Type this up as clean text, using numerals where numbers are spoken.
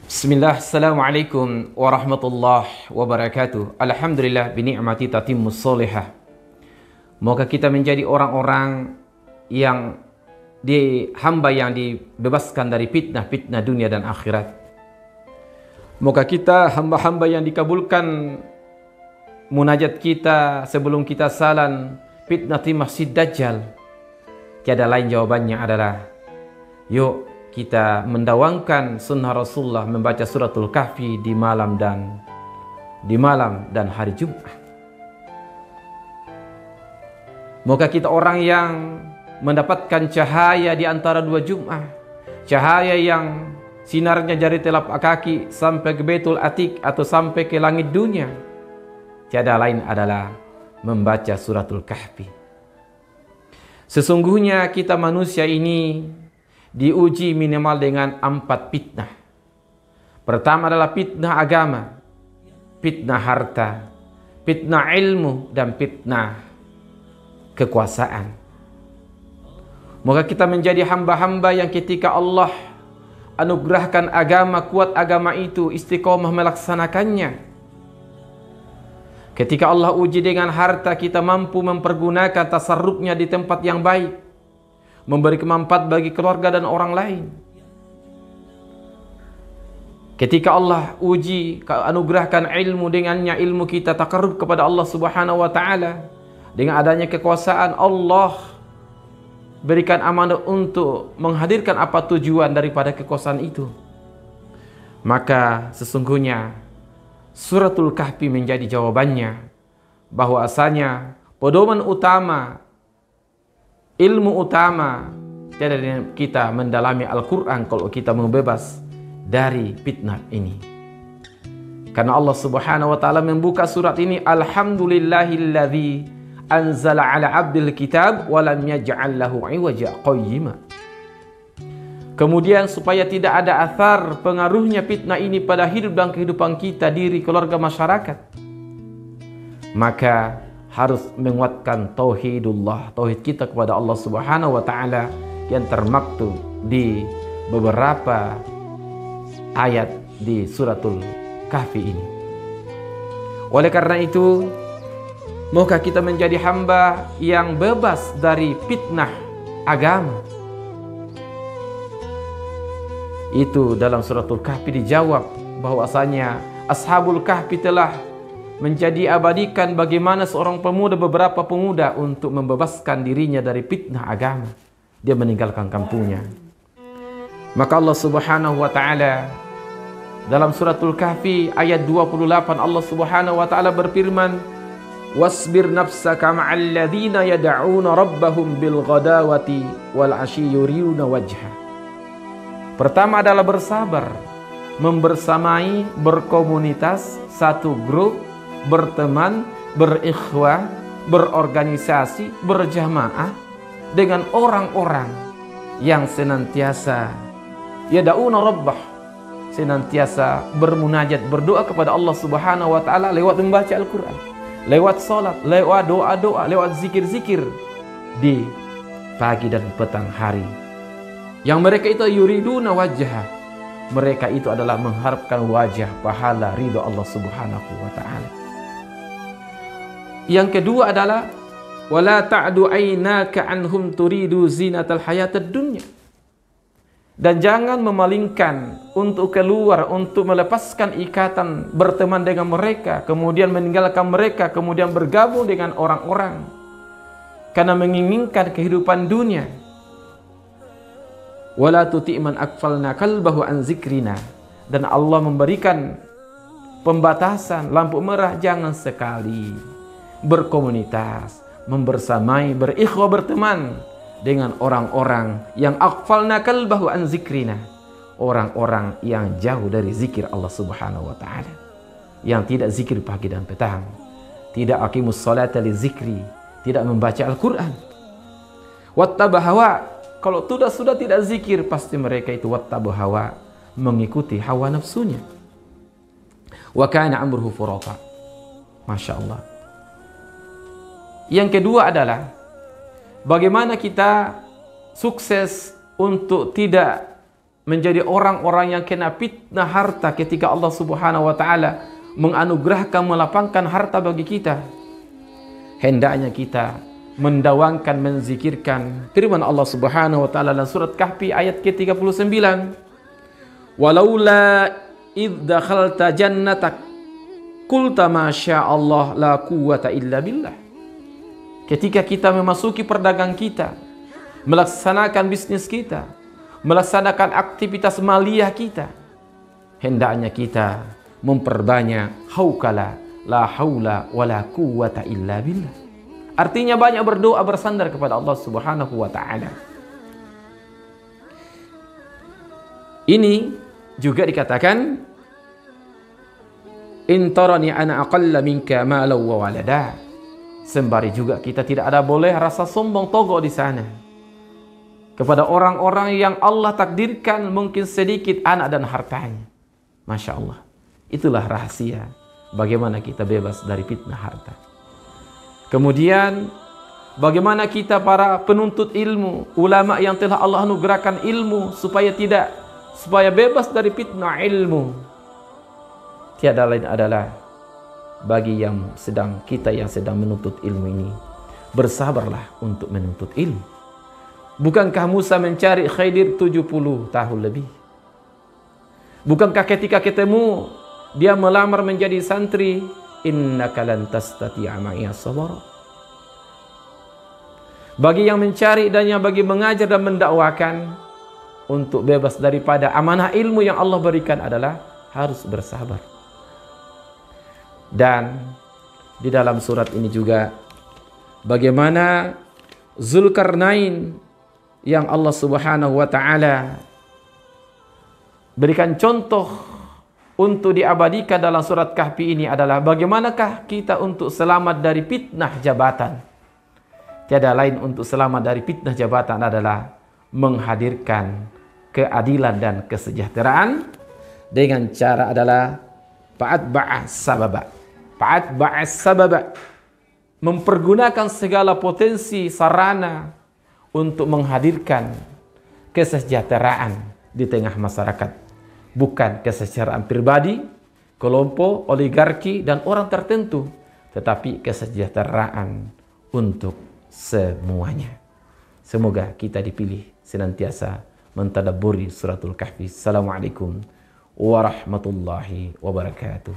Bismillah, Assalamualaikum warahmatullahi wabarakatuh. Alhamdulillah bini'mati tatimmus solihah. Moga kita menjadi orang-orang yang hamba yang dibebaskan dari fitnah-fitnah dunia dan akhirat. Moga kita hamba-hamba yang dikabulkan munajat kita sebelum kita salam fitnah Masih Dajjal. Tiada lain jawabannya adalah yuk kita mendawangkan sunnah Rasulullah membaca suratul kahfi di malam dan hari Jumat. Moga kita orang yang mendapatkan cahaya di antara dua Jumat, cahaya yang sinarnya dari telapak kaki sampai ke Baitul Atiq atau sampai ke langit dunia. Tiada lain adalah membaca suratul kahfi. Sesungguhnya kita manusia ini diuji minimal dengan 4 fitnah. Pertama adalah fitnah agama, fitnah harta, fitnah ilmu, dan fitnah kekuasaan. Moga kita menjadi hamba-hamba yang ketika Allah anugerahkan agama, kuat agama itu, istiqomah melaksanakannya. Ketika Allah uji dengan harta, kita mampu mempergunakan tasarrufnya di tempat yang baik, memberi kemanfaat bagi keluarga dan orang lain. Ketika Allah uji, anugerahkan ilmu, dengannya ilmu kita takarrub kepada Allah Subhanahu wa taala. Dengan adanya kekuasaan, Allah berikan amanah untuk menghadirkan apa tujuan daripada kekuasaan itu. Maka sesungguhnya suratul kahfi menjadi jawabannya, bahwasanya pedoman utama, ilmu utama dari kita mendalami Al-Quran kalau kita mau bebas dari fitnah ini. Karena Allah Subhanahu wa taala membuka surat ini, Alhamdulillahilladzi anzala ala abdil kitab wa lam yaj'al lahu iwaja qayyima. Kemudian supaya tidak ada athar pengaruhnya fitnah ini pada hidup dan kehidupan kita, diri, keluarga, masyarakat, maka harus menguatkan tauhidullah, tauhid kita kepada Allah Subhanahu wa taala yang termaktub di beberapa ayat di suratul kahfi ini. Oleh karena itu, moga kita menjadi hamba yang bebas dari fitnah agama. Itu dalam suratul kahfi dijawab bahwasanya ashabul kahfi telah menjadi abadikan bagaimana seorang pemuda, beberapa pemuda untuk membebaskan dirinya dari fitnah agama. Dia meninggalkan kampungnya. Maka Allah Subhanahu wa taala dalam suratul kahfi ayat 28, Allah Subhanahu wa taala berfirman, wasbir nafsaka ma'al ladzina yad'una rabbahum bil ghadawati wal 'ashyi yuriduna wajha. Pertama adalah bersabar, membersamai, berkomunitas, satu grup, berteman, berikhwah, berorganisasi, berjamaah dengan orang-orang yang senantiasa yada'una rabbah, senantiasa bermunajat, berdoa kepada Allah Subhanahu wa taala lewat membaca Al-Quran, lewat salat, lewat doa-doa, lewat zikir-zikir di pagi dan petang hari. Yang mereka itu yuriduna wajhah, mereka itu adalah mengharapkan wajah, pahala, ridho Allah Subhanahu wa taala. Yang kedua adalah wala ta'du aynaka anhum turidu zinatal hayatad dunya. Dan jangan memalingkan untuk keluar, untuk melepaskan ikatan berteman dengan mereka, kemudian meninggalkan mereka, kemudian bergabung dengan orang-orang karena menginginkan kehidupan dunia. Wala tuti' man aghfalna qalbahu an zikrina. Dan Allah memberikan pembatasan, lampu merah, jangan sekali berkomunitas, membersamai, berikhwah, berteman dengan orang-orang yang aghfalna qalbahu an zikrina, orang-orang yang jauh dari zikir Allah Subhanahu wa taala, yang tidak zikir pagi dan petang, tidak aqimus sholata li zikri, tidak membaca Al-Quran. Wattaba hawa, kalau sudah tidak zikir, pasti mereka itu wattaba hawa, mengikuti hawa nafsunya. Wa kana amruhu furata. Masya Allah. Yang kedua adalah bagaimana kita sukses untuk tidak menjadi orang-orang yang kena fitnah harta ketika Allah Subhanahu wa taala menganugerahkan, melapangkan harta bagi kita. Hendaknya kita mendawangkan, menzikirkan firman Allah Subhanahu wa taala dalam surat Kahfi ayat ke-39. Walaula idh dakhalta jannatak qulta ma Allah la quwwata illa billah. Ketika kita memasuki perdagang kita, melaksanakan bisnis kita, melaksanakan aktivitas maliyah kita, hendaknya kita memperbanyak haukala la haula wala quwwata illa billah. Artinya banyak berdoa bersandar kepada Allah Subhanahu wa taala. Ini juga dikatakan in tarani ana aqalla minka malan wa walada. Sembari juga kita tidak ada boleh rasa sombong togo di sana kepada orang-orang yang Allah takdirkan mungkin sedikit anak dan hartanya. Masya Allah. Itulah rahasia bagaimana kita bebas dari fitnah harta. Kemudian bagaimana kita para penuntut ilmu, ulama yang telah Allah anugerahkan ilmu supaya bebas dari fitnah ilmu. Tiada lain adalah bagi kita yang sedang menuntut ilmu ini, bersabarlah untuk menuntut ilmu. Bukankah Musa mencari Khidir 70 tahun lebih? Bukankah ketika ketemu dia melamar menjadi santri, innaka lan tastati'a ma'iya sabara? Bagi yang mencari dan yang bagi mengajar dan mendakwakan untuk bebas daripada amanah ilmu yang Allah berikan adalah harus bersabar. Dan di dalam surat ini juga bagaimana Zulkarnain yang Allah Subhanahu wa taala berikan contoh untuk diabadikan dalam surat Kahfi ini adalah bagaimanakah kita untuk selamat dari fitnah jabatan. Tiada lain untuk selamat dari fitnah jabatan adalah menghadirkan keadilan dan kesejahteraan dengan cara adalah fa'atba'as sababa, mempergunakan segala potensi sarana untuk menghadirkan kesejahteraan di tengah masyarakat, bukan kesejahteraan pribadi, kelompok, oligarki dan orang tertentu, tetapi kesejahteraan untuk semuanya. Semoga kita dipilih senantiasa mentadabburi suratul Kahfi. Assalamualaikum warahmatullahi wabarakatuh.